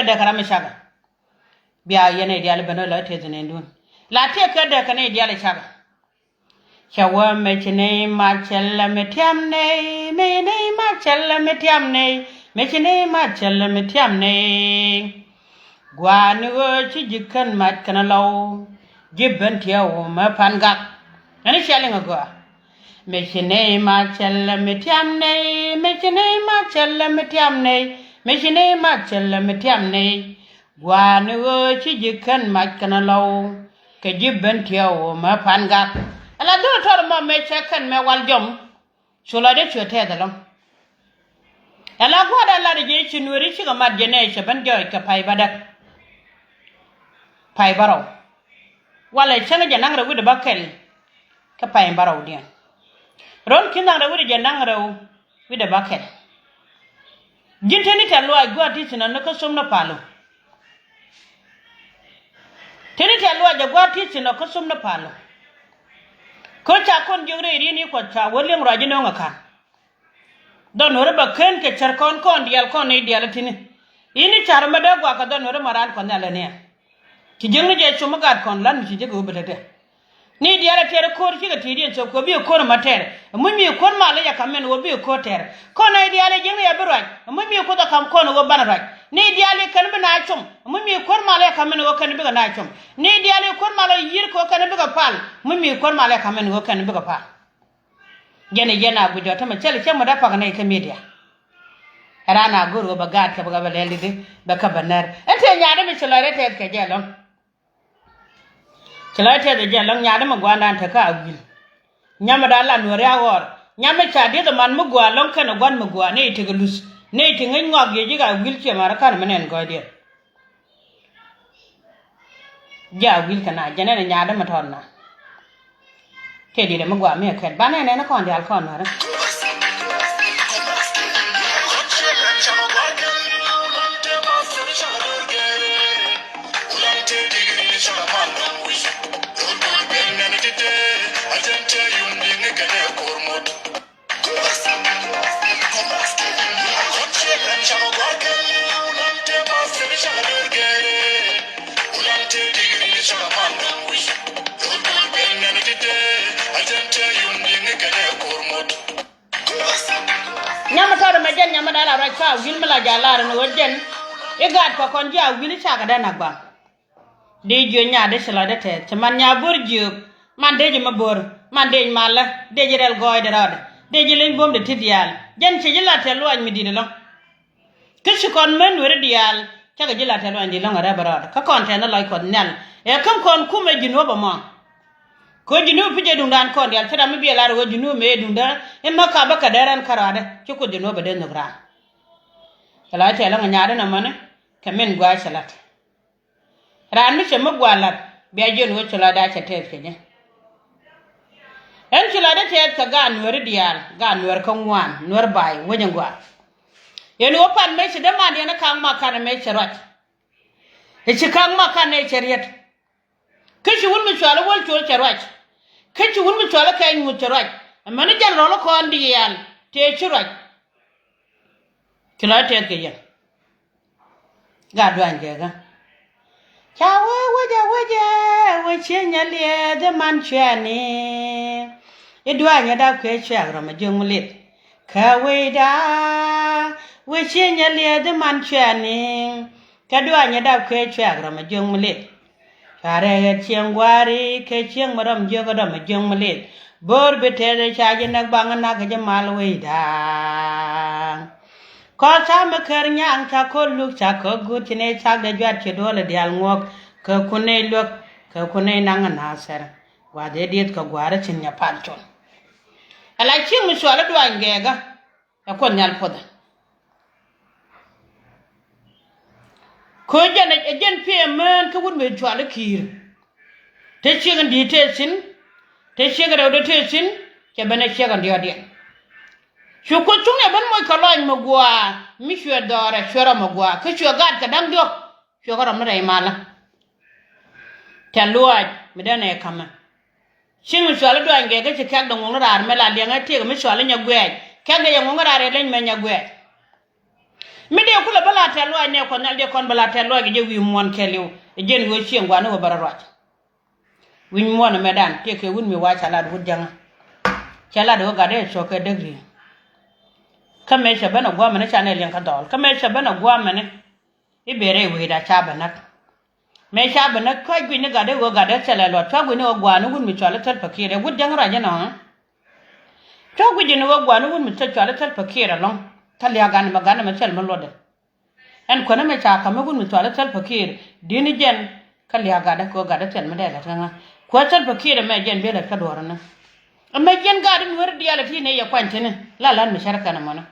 da karame shaga biya yana dial bano la te zene ndun la te ka da kana dial shaga shawa me chene ma chella me tiamne me ne ma chella me tiamne me chene ma chella me tiamne gwani go chi jikan mat kana law jibban tiawo ma panga ani shalinga go me chene ma chella me tiamne me chene ma chella me tiamne me chene ma chella me tiamne gwani go chi jikan mat kana law ke jibban tiawo ma panga ala do tor mo me chekan me wal jom sula de chote dalom ala goda la de chinuri chiga mat jene che ban joy ka pai baro wala changa janang ra wude bakel ka pai baro dia ron kinang ra wude janang ra wude bakel jinteni talo agwa ti sinan ko somna palo teni talo agwa ti sinan ko somna palo ko cha kon jure ri ni ko cha wolem raji no ngaka don hore ba ken ke char kon dial kon ni dial tini ini char ma da gwa ka don hore maran kon ala ne ki jengni je chuma gat kon lan ki je go betete ni dial tere ko ri ga tiri so ko bi ko ma tere mun mi kon ma la ya kamen wo bi ko tere ko na dial jengni ya birwa mun mi ko da kam kon go bana raj ni dial kan bi na chum mun mi kon ma la kamen go kan bi ga na chum ni dial kon ma la yir ko kan bi ga pal mun mi kon ma la kamen go kan bi ga pal jena bu jota ma chele chema da paga nay ka media rana goro ba gat ka ba leli de ba ka banar ente nyaade mi chelare te ka jelon chelare te de jelon nyaade ma gwanda ta ka agil nyama da la no ria wor nyama cha de da man mu gwa lon kana gwan mu gwa ne te galus ne te ngin ngog ye ga agil che mara kan menen gode ja agil kana jena nyaade ma tonna ke di de ma gwa me ken ba ne na kon di al kon na nyama tawde ma jen nyama dala raj ka wil mala jalara no jen e gad ko kon ja wil chaga dana gba de jo nyaade sala de te man nya borju man de ma bor man de mala de jirel goy de rod de jilen bom de tidial jen ci jila te loñ mi dine lo kishi kon men were dial chaga jila te loñ di lo ngara barod ka kon te na loy kon nel e kam kon kume jino ba mo ko jinu pije dundan kon dial tada mi bi la ro jinu me dundan e makka ba ka daran karade ci ko jino ba de no gra kala te la nyaade na mane kamen gwa salat ran mi se mo gwalat bi ajen wo chala da cha te ne en chala da te ka ga nuwer dial ga nuwer kan wan nuwer bai wojen gwa en wo pan me se de man yana kan makka me charat e ci kan makka ne chariat kishi wul mi chala wol chol charat kichi wul mi chola kay mu chorak amana jan rolo ko andi yal te chorak kila te ke ya ga dwan je ga chawa waja chenya le de man chani e dwan ya da ke chagro ma jumulit ka we da we chenya le de man chani ka dwan ya da ke chagro ma jumulit Kare chiangwari ke chiang maram joga dam jong malet bor betere chaje nak bang nak je malwe da ko sa me ker nyang ta ko luk cha ko gut ne chak de jwat che dole dial ngok ko kune lok ko kune nang na ser wa de diet ko gwara chin nya palton ala ching mi swala dwan gega e ko nyal poda ko jana jen pe men ko won me jwala kir te chigan di te sin te chigan do te sin ke bana chigan di odi chu ko chung e ban mo ko lañ mo gwa mi chwe dore chwera mo gwa ko chwe gad ka dang dio chwe ko ram re mala ta luaj mi dane kama shin mi chwala do ange ga chikak do ngora ar mela de ngati mi chwala nya gwe ka ga ngora re len me nya gwe mi de kula bala ta lo ne ko nal de kon bala ta lo ge wi mon keliw jen go chien gwa no bararwa wi mon medan te ke wun mi wa chala du janga chala do ga de so ke degri kame sha bana gwa mane chane len ka dol kame sha bana gwa mane ibere wi da cha bana me sha bana ko gwi ne ga de go ga de chala lo ta gwi ne gwa no wun mi chala tar pakire wud janga ra jana ta gwi ne gwa no wun mi chala tar pakire long tal ya gan magana ma chal malode en ko na me cha ka me gun mi toilet tel pakir dini jen kal ya ga da ko ga da tel me da tanga ko tel pakir me jen be da ka dora na me jen ga din wer diala ti ne ya kwante ne la lan mi sharaka na mona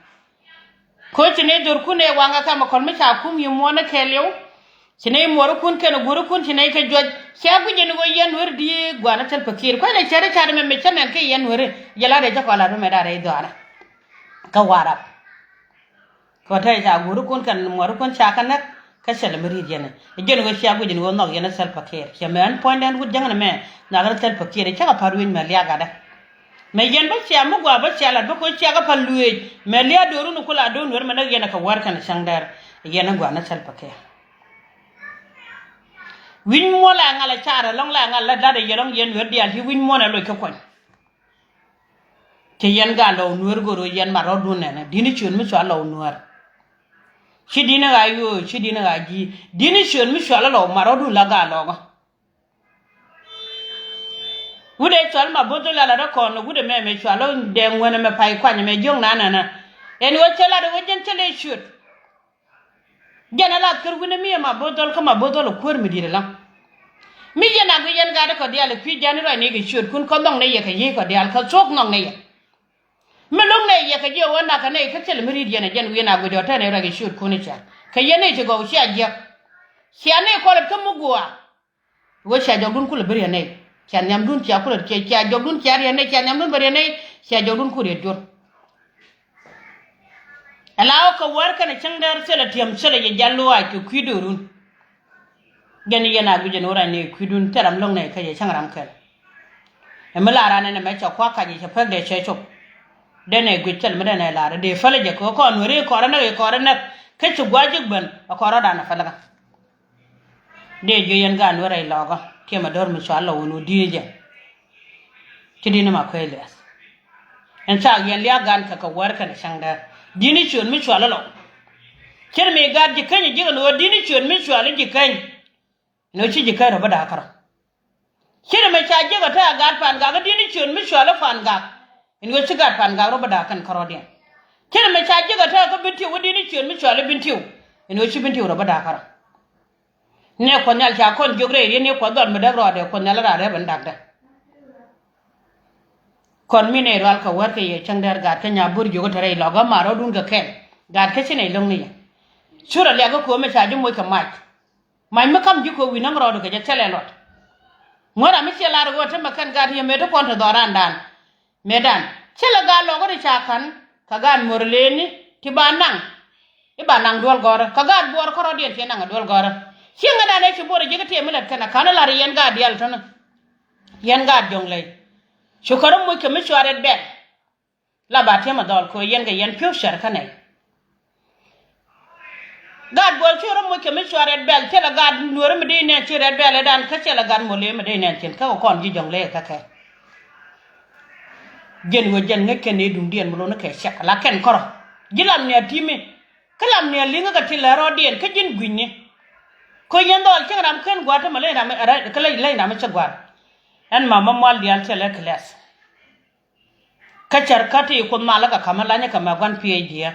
ko ti ne dor ku ne wanga ka ma kon me cha kum yi mo na kelew ti ne mo ru kun ke na guru kun ti ne ka joj sha gu jen go yen wer di gwa na tel pakir ko ne chere cha me me chamen ke yen wer yala de ja ko la me da re dora ka wara ko tay ja guru kun kan moru kun chakana ka sel mari jene jene go shagu jene go nok yana sel paker ke men point and wud jangana me na gar sel paker cha ka parwin me liya gada me yen ba sia mu gwa ba sia la ba ko sia ga palluwe me liya doru nu kula don wer me na yana ka war kan sangdar yana gwa na sel paker win mo la ngala chara long la ngala da de yerong yen wer dial hi win mo na lo ke kon ke yen ga lo nuwer go ro yen ma ro dun ne dini chun mi so lo nuwer Chidina ga yo chidina ga ji dini shon mi shwala lo marodu la ga lo wude chwal ma bodo la da ko no wude me shwala de ngwana me pai kwa me jong na en wo chela de wojen chele shoot jana la ker wune mi ma bodo ko ma bodo lo kur mi dire la mi jana go yen ga da ko dial fi jani ro ni ga shoot kun ko dong ne ye ka ye ko dial ka chok nong ne ye melong ne ye ka je wona ka ne ka chel miri diana jen wi na go do ta ne ra ga shoot kun cha ka ye ne je go sha je sha ne ko le tumu gwa wo sha jogun kul bari ne sha nyam dun cha kul ke cha jogun cha re ne cha nyam dun bari ne sha jogun ku re jor alaw ka war ka ne changdar sela tiam sela ye jallo wa ke kwidorun gani yana guje no ra ne kwidun taram long ne ka ye changram ka e mala ra ne me cha kwa ka je fa de che chop dene gwitel me dene la de fale je ko ko nuri ko rana ke ci gwajig ban ko rada na falaga de jo yen ga nuri logo ke ma dor mi sha Allah wono dije ti dina ma ko elias en sa yen liya gan ka war ka shanga dini chon mi sha Allah ker me ga ji kan ji no dini chon mi sha Allah ji kan no ci ji kai raba da kar ker me cha ji ga ta ga pan ga dini chon mi sha Allah fan ga in go chigat pan ga roba da kan karodian kin me cha jiga ta ko binti wudi ni chen mi chale binti in go chi binti roba da kara ne ko nyal cha kon jogre ye ne ko don me da rode ko nyal ra re ban dak da kon mi ne ral ka war ke ye changdar ga ta nya bur jogo tare lo ga maro dun ga ken ga ke chi ne long ni sura le ga ko me cha ji mo ka mai me kam ji ko wi nam rode ga chele lot ngora mi chela ro ta makan ga ye me to kon to dorandan medan chela ga logo de chakan kagan morleni tibanang ibanang dol gora kagan bor koro dien tenang dol gora singa da ne chibore jiga temelat kana kana la yen ga dial tan yen ga jonglay shukarum mo ke mishwaret be la ba tema dol ko yen ga yen pyo shar kanai gad bol churum mo ke mishwaret bel tela gad nurum de ne churet bel dan ka chela gad mo le me de ne ten ka kon ji jonglay ka ka jen wo jen ngake ne dum dien mo no ke shak la ken koro gilam ne timi kalam ne linga ka tila ro dien ka jin gwinni ko yen dol ke ram ken gwata male na me ara kala lai na me chagwar en mama mal dial tele class ka charkati ko malaga kamala nya kama gwan phd ya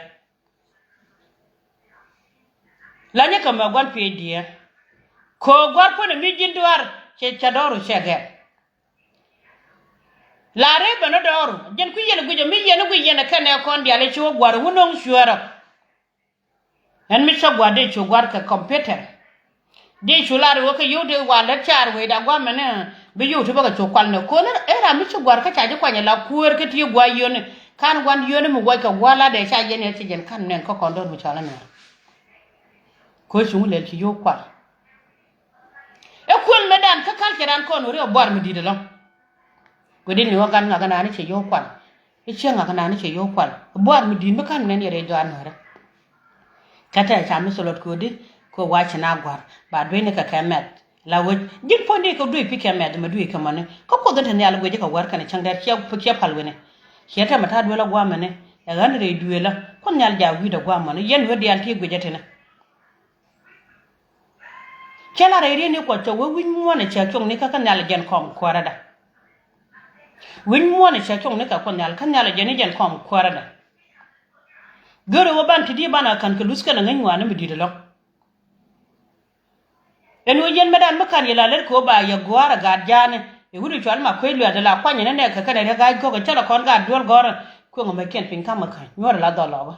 lanya kama gwan phd ya ko gwar po ne mi jin duar che chadoro shege la re bana doro jen ku yene gujo mi yene gu yene kane kon diale cho gwar wonong shuara en mi cho gwade cho gwar ka computer de chulare wo ka yude wala char we da gwa mena be yude ba ka cho kwal ne ko na era mi cho gwar ka chaje kwanya la kuer ke ti gwa yone kan gwan yone mu gwa ka wala de cha yene ti jen kan nen ko kon don mi chala ne ko chungu le ti yo kwa e kun medan ka kalkeran kon ore bor mi didelo godin ni wagan nga kana ni che yo kwal e che nga kana ni che yo kwal bor mi din kan nen yere do anore kata cha mi solot ko di ko wa china gwar ba dwe ne ka kamet la wo jin pondi ko dwe pi kamet ma dwe kamane ko ko dan ne ala goje ka war kana changda kiya palwene kiyata mata dwe la gwa mane ya gan re dwe la ko nyal ja wi da gwa mane yen wodi anti goje tena kela re ni ko to wo win mo ne cha chong ne ka kan nyal jen kom kwarada win mo ne cha chong ne ka kon nyal kan nyal jen kom kwarada goro wo ban tidi bana kan ke luska na ngwa na mi lo en wo yen medan makan yela ler ko ba ya gwara ga jane e wuri chwal ma ko lu adala kwanya ne ka kana ga ko ko chala kon ga dol gora ko ngoma ken pin kama kan nyora la do lo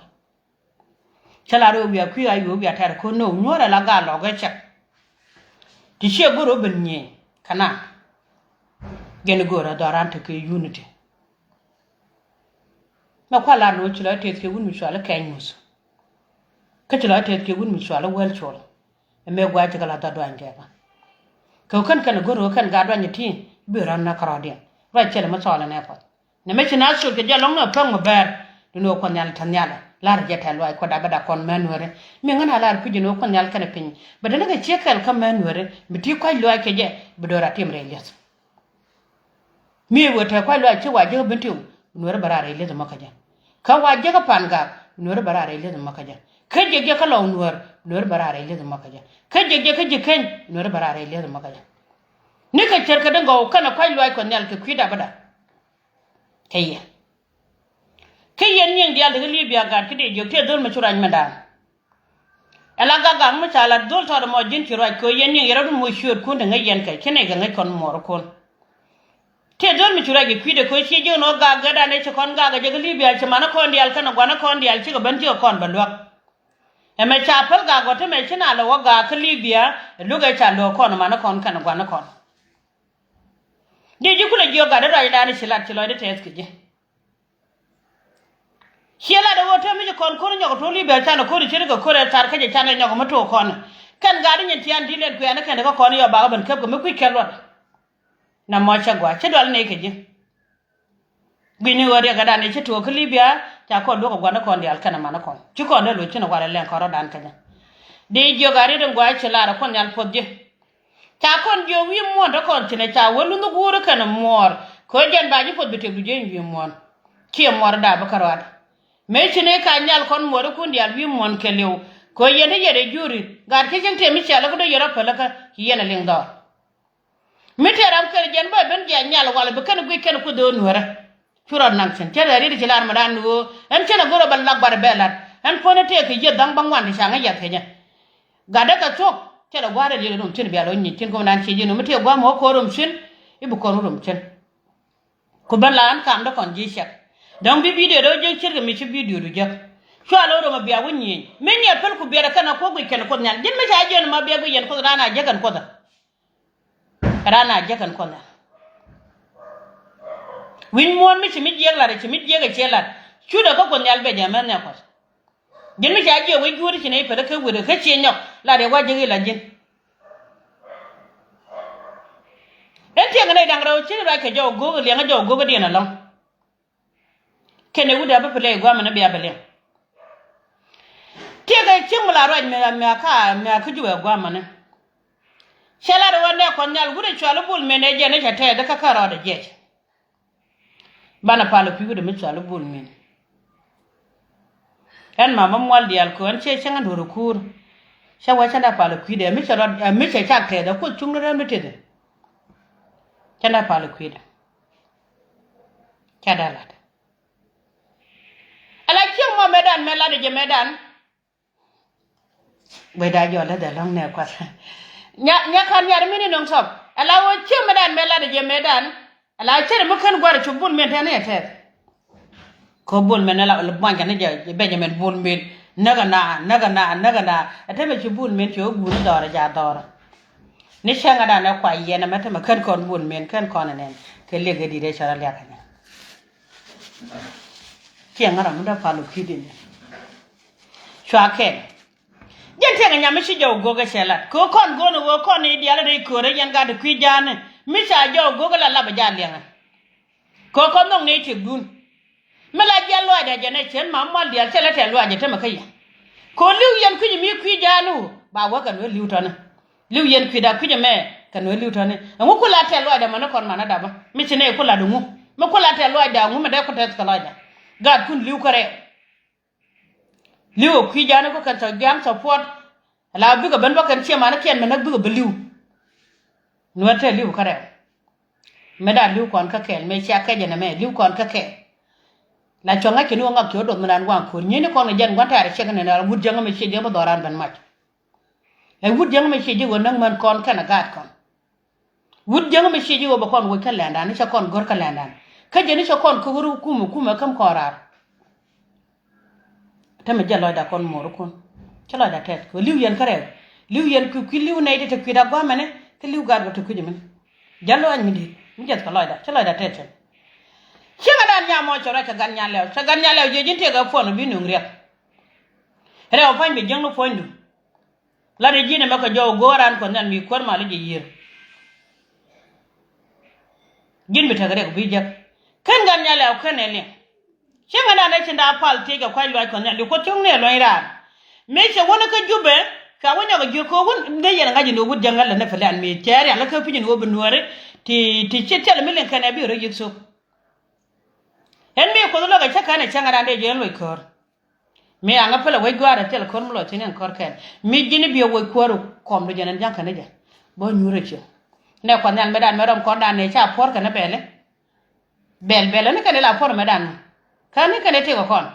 chala ro bi akwi ayo bi atara ko no nyora la ga lo ga chak ti she goro ben nye kana gen goro do ran ta ke unity na kwala no chula te ke gun mi chwala kan mus ka chula te ke gun mi chwala wel chwala me gwa ta kala ta do anje ba ko kan goro kan ga do nyati bi ran na karade ra chele ma chwala ne pa ne me china shul ke ja long na pang ma ber no ko nyal tan nyala lar je ta lo ko da bada kon menwere mi ngana lar ku jino ko nyal kana pin badana ga chekal kam menwere mi ti ko lo ke je bi do ra timre les mi wota ko lo ci waje bintu nuwar barare le zama kaja ka waje ka panga nuwar barare le zama kaja ka je ka law nuwar barare le zama kaja ka je ka jiken nuwar barare le zama kaja ni ka cerka danga kana kwai lo ko nyal ke kwida bada kayya nyen dial de libya ga kide je te dol ma churan manda ala ga mu chala dol to mo jin ci roi ko yen nyen yero mo shur ko danga yen kai kene ga ngai kon mor kon te dol mi chura gi kwide ko chi je no ga da ne che kon ga je libya che mana kon dial kana gwana kon dial chi ga ban ti kon balwa e me cha pal ga go te me china lo ga ka libya lu ga cha lo kon mana kon kana gwana kon de ji kula ji ga da ne shilat chi lo de te eske je hiela da woto mi kon ko nyo to libya cha no ko ri ga ko re tar ka je cha no nyo ma to kon kan ga din ti an dilen ko ana kan ga kon yo ba ga ban kep ko me ku kello na mocha gwa che dol ne keje bini wori ga dane che to libya ta ko do ko gwana ko ndi alkana mana kon ci ko ne lo ci na wala len ko ro dan kaja de jogari den gwa che lara kon yal podje ta kon jo wi mo do kon ci ne ta wolu ndu guru kana mor ko jen ba ji podbe te duje wi mon ki mor da ba karwat me ci ne ka nyal kon mor ko ndi al wi mon kelew ko yene yere juri gar ke jeng te mi chala ko do yoro pelaka yene ling do miteram kër jen ba ben ja nyal wala be kan gui ken ko do nuara chura nang chen tere ri ci lar madan no en chen goro bal lagbar belat en pone te ke je dang bang wan sha nga ya kenya gada ka tok tere gware le dum chen bialo nyi chen ko nan ci je no mite gwa mo ko rum chen ibu ko rum chen ko ban lan kam do kon ji shek dang bi video do je chen mi ci video do jak sha lo do ma biya wonyi men ya pel ku biya kana ko gui ken ko nyal jin me ta je no ma biya gui yen ko rana jagan ko da rana jakan kona win mon mi chimi jegla re chimi jega chela chuda ko kon yalbe jaman ne ko jin mi jaje we guri chine pe ka wure ka chenyok la de wa jegi la jin ente ngane dangra chiri ra ke jo go le nga jo go de na long kene wuda ba pele gwa mana biya bele tega chimula ro me ka juwe gwa mana shala da wanda kon nyal gure chwalu bul mene je ne chate da ka karo da je bana palo pigu de mi chwalu bul men en mama mwal dial ko en che changa do rukur sha wa chanda palo ku de mi charo mi che chate da ko chung da mi tede chanda palo ku de kada la ala chi mo medan mela de je medan we da jo la da long ne kwa nya kan yar mini non sop ala wo chi medan mela de je medan ala chere mo kan gwar chu bul men tane te ko bul men la banja ne je benjamin bul men naga na ateme chu bul men chu gu dora ja dora ni shanga da na kwa yena mata ma kan kon bul men kan kon ne ke le gadi de chara le kan ki ngara mu da falu kidin chwa ken gente nga nyame shi jaw goga shelat ko kon gono wo kon ni diala de ko re yan ga de kwi jane mi sha jaw goga la laba jan lenga ko kon non ne ti dun mela jallo da jane chen ma mal dial chela te lo aje te makaya ko liu yen ku mi ku janu ba wa kan we liu tane liu yen ku da ku me kan we liu tane ngu ku la te lo da man kon mana da ba mi tine ku la dungu me ku la te lo da ngu me da ku te ka lo da gad kun liu kare liu ku janu ko kan ta gam support la bi ga ban ba kan ce mana ken me na bi ga liu no te liu kare me da liu kon ka ken me cha ka jena me liu kon ka ke la chonga ke no ngak yodo manan wan ko nyini ko no jan gwanta re chega na wud janga me chege ba doran ban mat e wud janga me chege go nang man kon kana gat kon wud janga me chege go ba kon wo kan landa ni cha kon gor ka landa ka jeni cha kon ko guru kuma kam korar tame jalo da kon mor kon chala da tet ko liu yen kare liu yen ku liu nay de te ku da gwa mane te liu gad go te ku jimin jalo an mi di mi jet ka loida chala da tet chinga dan nya mo chora ka gan nya lew je jinte ga fono bi nu ngriya rew fañ bi jeng no fondu la de jine mako jow goran ko nan mi kor ma la je yir jin bi tagare ko bi jak kan gan nya lew kan ne chinga dan ne tinda pal te ga kwai lwa ko nan ko tung ne lo ira me che wona ka jube ka wonya ga jur ko won de yela ngaji no wud jangal na falan mi tere ala ka pinin wo benore ti che tel milen kan abi ro yikso en mi ko lo ga chaka ne changa dande je lo kor mi anga pala we gwara tel kor mlo tinen kor ken mi jini bi we koru kom do jenen janka ne je bo nyure che ne ko nan medan merom ko dan ne cha por kana bele bel ne kan la por medan kan ne kan te ko kon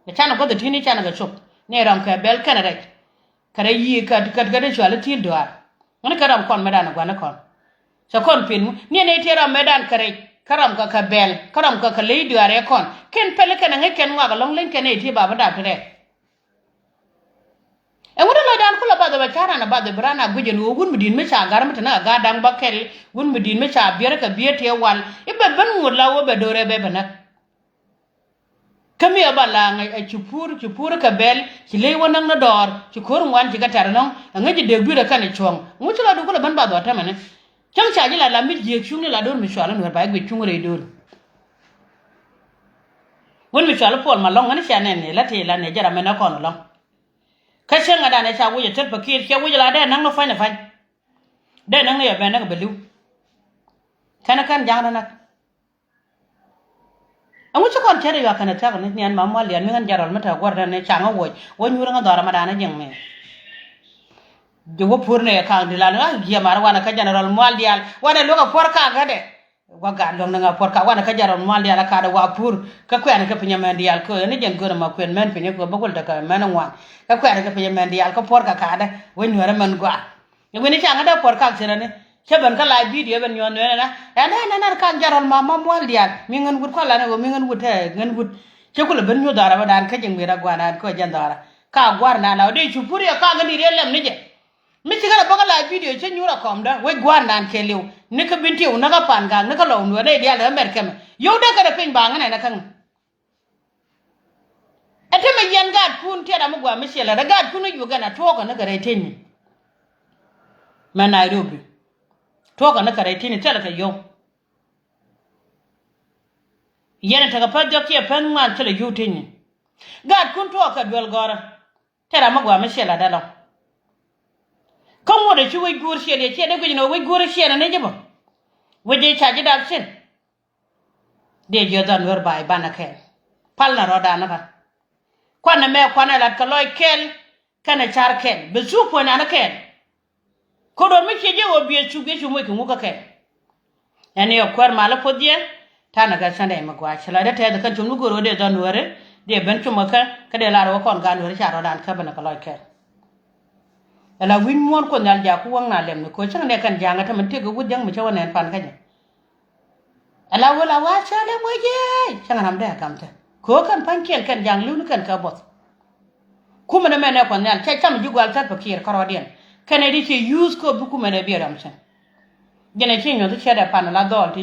ne chana ko de tini chana ga chop ne ram ka bel kana rek kada yi kad de chwala til doar ne karam kon medan gwana kon so kon pin ni ne te ram medan kare karam ka bel karam ka lei duare kon ken pele ken ngai ken wa ga long len ken ti baba da tere e wona la dan kula ba da ba cara na ba da brana guje no gun mudin me cha gar mata na ga dang bakel gun mudin me cha bier ka bier te wal ibe ban ngula wo be dore be bana kami aba la ngai chupur ka bel ci lei wona na dor ci kor ngwan ci gatar non ngai de bier ka ne chong mu ci la du kula ban ba do ta mane chang cha ji la mi je chung la don mi shwala no ba gwe chung re dor won mi shwala pol ma long ani sha ne la te la ne jara me na kono long ka shenga da ne cha wuje tet pakir ke wuje la da nang no fanya fanya da nang ne be na ga belu kana kan jang na amu ci kon tere ya kana ta ne nyan ma mo lian mi ngan jaral mata gorda ne cha nga wo nyura nga dora ma da na jeng me de wo purne ka de la na giya mar wana ka general mo dial wana lo ka por ka ga de wa ga long na por ka wana ka jaral mo dial ka da wa pur ka ko ana ka pinya men dial ko ne jen ko ma kwen men pinya ko bagol da ka men wa ka ko ana ka pinya men dial ko por ka da wo nyura man gwa ne woni cha nga da por ka sira ne chaban ka la video ben nyon ne na ka jaral ma mo dial mi ngan wut ko la ne go mi ngan wut he ngan wut ce ko le ben nyu dara ba dan ka jeng mi ra gwa na ko jan dara ka gwar na na de chupuri ka ga ni relem ne je mi sigara bagala video che nyura komda we gwan nan kelew ne ka binti una ka panga ne ka law no ne dia la merkem yo da ka da pin banga ne na kan ate me yan gad pun te da mugwa mi shela da gad pun yu ga na to ka na ga reteni ma Nairobi to ka na ka reteni tela ka yo yana ta ga paddo ke pan man tela yu teni gad kun to ka dwel gora te da mugwa mi shela da law kan wada ci wai gur shi ne ce da gujino wai gur shi ne jibo waje caji da sin de je dan wer bai bana ken pal na roda na ba kwana me kwana la kaloy kel kana char ken be su po na ken ko do mi ce je wo be chu mo ki muka ken ene yo kwar mala podie ta na ga sande ma gwa chala da ta da kan chum goro de dan were de ben chum ka de la ro kon ga no cha roda ka bana kaloy ken ala win mon ko nyal ja ku wang na lem ko chang ne kan janga ta man te go wudjang mi chawa nen pan ka ja ala wala wa cha le mo je chang nam da kam ta ko kan pan kien kan jang lu kan ka bot ku me ne ko nyal cha cham ju gwal ta pakir ka rodien kan e di che use ko bu ku me ne bi ram cha gene che nyo to che da pan la dol ti